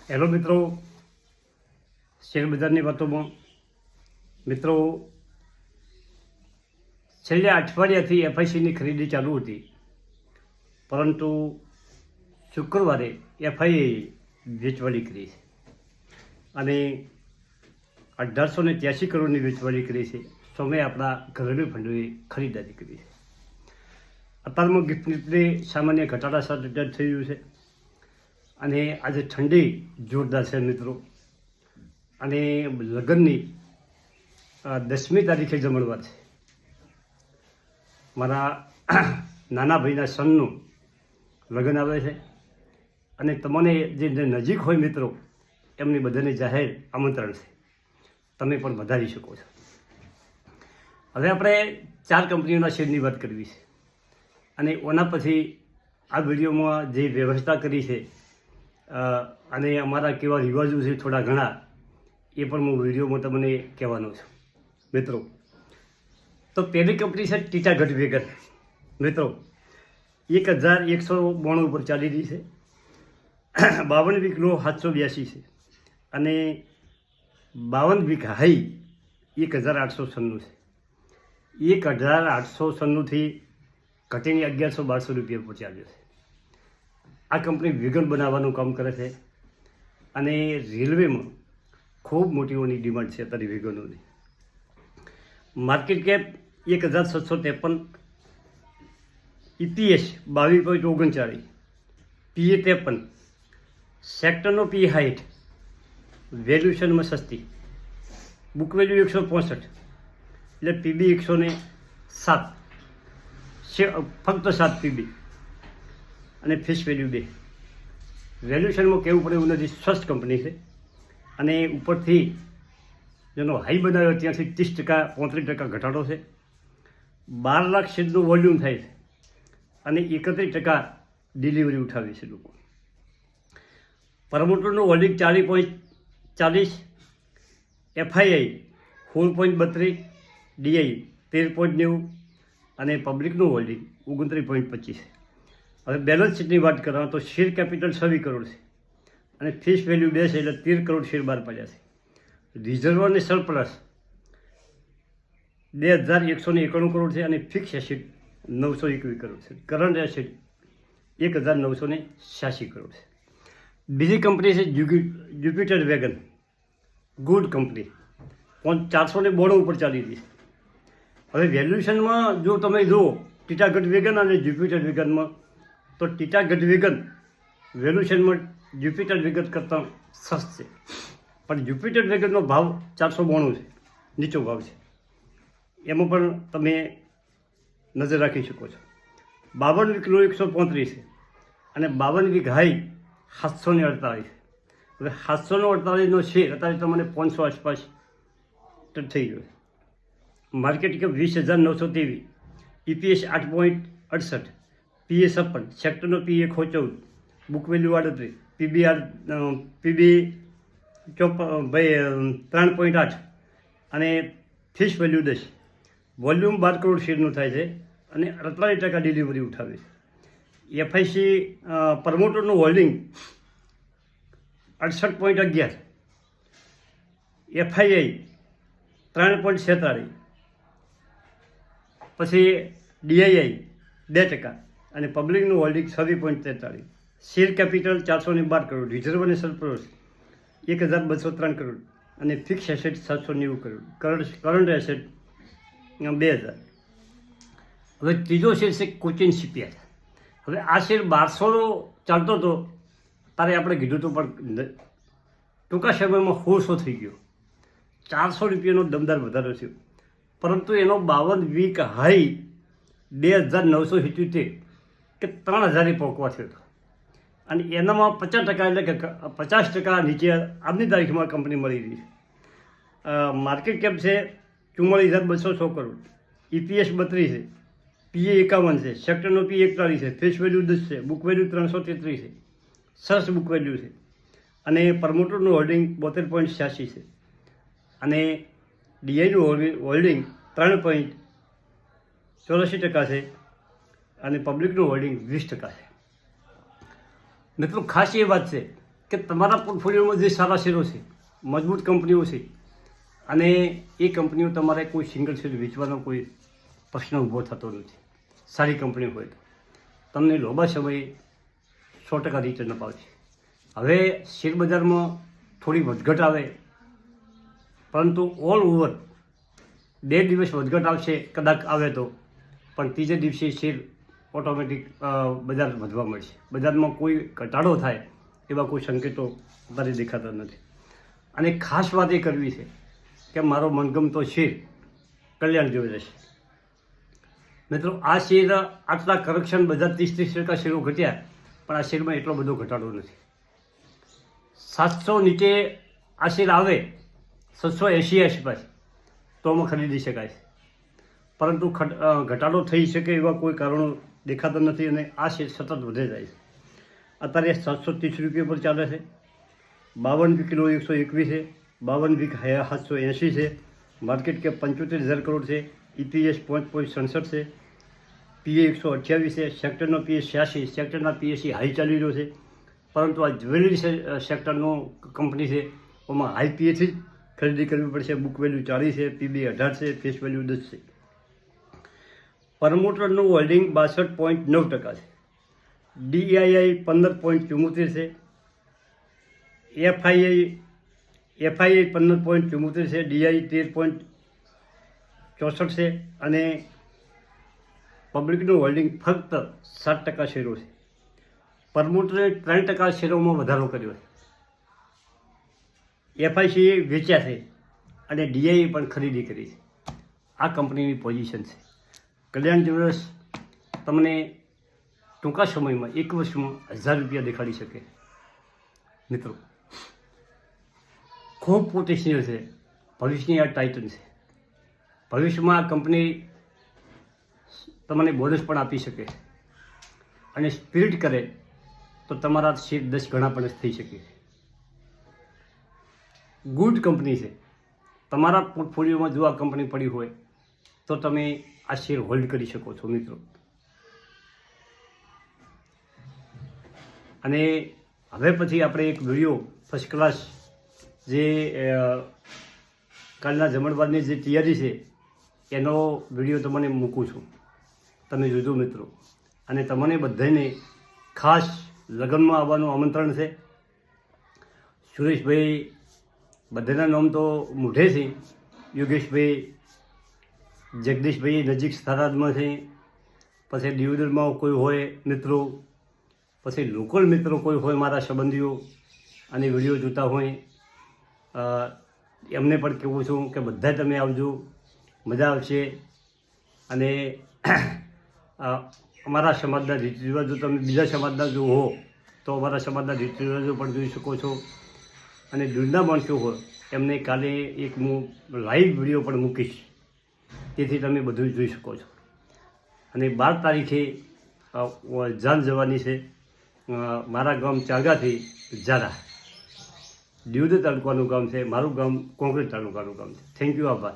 Hello મિત્રો, શેરબજારની વાતોમાં મિત્રો છેલ્લા અઠવાડિયાથી એફઆઈસીની ખરીદી ચાલુ હતી, પરંતુ શુક્રવારે એફઆઈએ વેચવાલી કરી છે અને 1883 કરોડની વેચવાલી કરી છે. સામે આપણા ઘરેલું ફંડોએ ખરીદારી કરી છે. અત્યારમાં ગિફ્ટ નિફ્ટી સામાન્ય ઘટાડા સાથે થઈ રહ્યું છે અને આજે ઠંડી જોરદાર છે મિત્રો. અને લગ્નની 10મી તારીખે જમણવાર છે. મારા નાના ભાઈના સનનું લગ્ન આવે છે અને તમને જે નજીક હોય મિત્રો એમની બધાને જાહેર આમંત્રણ છે, તમે પણ વધારી શકો છો. હવે આપણે 4 કંપનીઓના શેરની વાત કરવી છે અને ઓના પછી આ વિડીયોમાં જે વ્યવસ્થા કરી છે અને અમારા કેવા રિવાજો છે થોડા ઘણા, એ પણ હું વિડીયોમાં તમને કહેવાનો છું મિત્રો. તો પહેલી કંપની છે ટીટાગઢ વેગન. મિત્રો 1192 ઉપર ચાલી રહી છે. 52 વીક લો 782 છે અને 52 વીક હાઈ 1896 છે. 1896થી ઘટીને 1100-1200 રૂપિયા પર ચાલ્યો છે. આ કંપની વેગન બનાવવાનું કામ કરે છે અને રેલવેમાં ખૂબ મોટીઓની ડિમાન્ડ છે અત્યારે વેગનોની. માર્કેટ કેપ 1753, EPS 22.39, PE 53, સેક્ટરનો PE 60, વેલ્યુએશનમાં સસ્તી, બુક વેલ્યુ 165 એટલે PB 107, ફક્ત 7 PB અને ફિશ વેલ્યુ 2. વેલ્યુએશનમાં કહેવું પડે એવું નથી, સ્વસ્થ કંપની છે અને ઉપરથી જેનો હાઈ બનાવ્યો ત્યાંથી 30%, 35% ઘટાડો છે. 12 લાખ શેરનું વોલ્યુમ થાય છે અને 31% ડિલિવરી ઉઠાવી છે લોકો. પ્રમોટરનું હોલ્ડિંગ 40.40, FII 16.32, DI 13.90 અને પબ્લિકનું હોલ્ડિંગ 29.25. હવે બેલેન્સ શીટની વાત કરવા તો શેર કેપિટલ 26 કરોડ છે અને ફેસ વેલ્યુ 2 છે એટલે 13 કરોડ શેર બહાર પડ્યા છે. રિઝર્વ અને સરપ્લસ 2191 કરોડ છે અને ફિક્સ એસેટ 921 કરોડ છે. કરંટ એસેટ 1986 કરોડ છે. બીજી કંપની છે જ્યુપિટર વેગન. ગુડ કંપની 492 ઉપર ચાલી રહી છે. હવે વેલ્યુએશનમાં જો તમે જુઓ ટીટાગઢ વેગન અને જ્યુપિટર વેગનમાં, તો ટીટાગઢ વેગન વેલ્યુએશનમાં જ્યુપિટર વેગન કરતાં સસ્ત છે, પણ જ્યુપિટર વેગનનો ભાવ 492 છે, નીચો ભાવ છે. એમાં પણ તમે નજર રાખી શકો છો. 52 વીક લો 135 છે અને 52 વીક હાઈ 748 છે. હવે 748નો શેર અત્યારે તમને 500 આસપાસ થઈ ગયો છે. માર્કેટ કેપ 20,923, EPS 8.68, PE 56, સેક્ટરનો PE 114, બુક વેલ્યુ 38, PB 3.8 અને ફિશ વેલ્યુ 10. વોલ્યુમ 12 કરોડ શેરનું થાય છે અને 48% ડિલિવરી ઉઠાવે છે. એફઆઈસી પ્રમોટરનું હોલ્ડિંગ 68.11, FII 3.46, પછી DII 2% અને પબ્લિકનું holding 26.43. Share capital 412 crore, reserve અને સરપ્લસ 1203 કરોડ અને fix asset 790 crore, current asset 2000. હવે ત્રીજો શેર છે કોચિન શિપયાર્ડ. હવે આ શેર 1200 ચાલતો હતો તારે આપણે કીધું હતું, પણ ટૂંકા સમયમાં 1600 થઈ ગયો. 400 રૂપિયાનો દમદાર વધારો થયો, પરંતુ એનો 52 વીક હાઈ 2977 કે 3000 પહોંચવા થયો હતો અને એનામાં 50% એટલે કે 50% નીચે આજની તારીખમાં કંપની મળી રહી છે. માર્કેટ કેપ છે 44,206 કરોડ, EPS 32 છે, PE 51 છે, સેક્ટરનો PE 41 છે, ફેસ વેલ્યુ 10 છે, બુક વેલ્યુ 333 છે, સરસ બુક વેલ્યુ છે અને પ્રમોટરનું હોલ્ડિંગ 72.86 છે અને DIનું હોલ્ડિંગ 3.84% છે અને પબ્લિકનું હોલ્ડિંગ 20% છે. મિત્રો ખાસ એ વાત છે કે તમારા પોર્ટફોલિયોમાં જે સારા શેરો છે, મજબૂત કંપનીઓ છે, અને એ કંપનીઓ તમારે કોઈ સિંગલ શેર વેચવાનો કોઈ પ્રશ્ન ઊભો થતો નથી. સારી કંપની હોય તો તમને લાંબા સમયે 100% રિટર્ન અપાવશે. હવે શેરબજારમાં થોડી વધઘટ આવે, પરંતુ ઓલ ઓવર 2 દિવસ વધઘટ આવશે કદાચ આવે તો, પણ ત્રીજે દિવસે શેર ઓટોમેટિક બજાર વધવા મળશે. બજારમાં કોઈ ઘટાડો થાય એવા કોઈ સંકેતો અત્યારે દેખાતા નથી. અને ખાસ વાત એ કરવી છે કે મારો મનગમતો શેર કલ્યાણ જ્વેલર્સ. મિત્રો, આ શેર આટલા કરક્શન બધા 30% શેરો ઘટ્યા, પણ આ શેરમાં એટલો બધો ઘટાડો નથી. 700 નીચે આ શેર આવે, 780 આસપાસ, તો આમાં ખરીદી શકાય છે. પરંતુ ઘટાડો થઈ શકે એવા કોઈ કારણો દેખાતા નથી, અને આ શેર સતત વધે જાય છે. અત્યારે 730 રૂપિયા પર ચાલે છે. 52 કિલો 121 છે, 52 વીક 780 છે, માર્કેટ કેપ 75,000 કરોડ છે, EPS 5.67 છે, PE 128 છે, સેક્ટરનો PE 86, સેક્ટરના PSE હાઈ ચાલી રહ્યો છે. પરંતુ આ જ્વેલરી સેક્ટરનો કંપની છે, એમાં હાઈ PSE ખરીદી કરવી પડશે. બુક વેલ્યુ 40 છે, PB 18 છે, ફેસ વેલ્યુ 10 છે. પ્રમોટરનું હોલ્ડિંગ 62.9% છે. DII 15.74 છે, FII 15.74 છે, DI 13.64 છે, અને પબ્લિકનું હોલ્ડિંગ ફક્ત 7% શેરો છે. પ્રમોટરે 3% શેરોમાં વધારો કર્યો છે. FIC વેચ્યા છે અને DI પણ ખરીદી કરી છે. આ કંપનીની પોઝિશન છે. કલ્યાણ જ્વેલર્સ તમને ટૂંકા સમયમાં 1 વર્ષમાં 1000 રૂપિયા દેખાડી શકે. મિત્રો, ખૂબ પોટેન્શિયલ છે. ભવિષ્યની આ ટાઇટન છે. ભવિષ્યમાં આ કંપની તમને બોનસ પણ આપી શકે, અને સ્પિરિટ કરે તો તમારા શેર 10 ગણા પણ થઈ શકે. ગુડ કંપની છે. તમારા પોર્ટફોલિયોમાં જો આ કંપની પડી હોય તો તમે આ શેર હોલ્ડ કરી શકો છો મિત્રો. અને હવે પછી આપણે એક વિડીયો ફર્સ્ટ ક્લાસ જે કાલના જમણવારની જે તૈયારી છે એનો વિડીયો તમને મૂકું છું, તમે જોજો મિત્રો. અને તમને બધાને ખાસ લગ્નમાં આવવાનું આમંત્રણ છે. સુરેશભાઈ બધાના નામ તો મોઢે છે. યોગેશભાઈ, જગદીશભાઈ નજીક થરાદમાં છે, પછી દિયોદરમાં કોઈ હોય મિત્રો, પછી લોકલ મિત્રો કોઈ હોય મારા સંબંધીઓ અને વિડીયો જોતા હોય, એમને પણ કહેવું છું કે બધા તમે આવજો, મજા આવશે. અને અમારા સમાજના રીત રિવાજો તમે બીજા સમાજના જો હો તો અમારા સમાજના રીત રિવાજો પણ જોઈ શકો છો. અને દૂરના માણસો હોય એમને કાલે એક હું લાઈવ વિડીયો પણ મૂકીશ, તેથી તમે બધું જોઈ શકો છો. અને 12 તારીખે જાન જવાની છે મારા ગામ ચાગાથી ઝારા, દિયોદર તાલુકાનું ગામ છે. મારું ગામ કોંકરેજ તાલુકાનું ગામ છે. થેન્ક યુ, આભાર.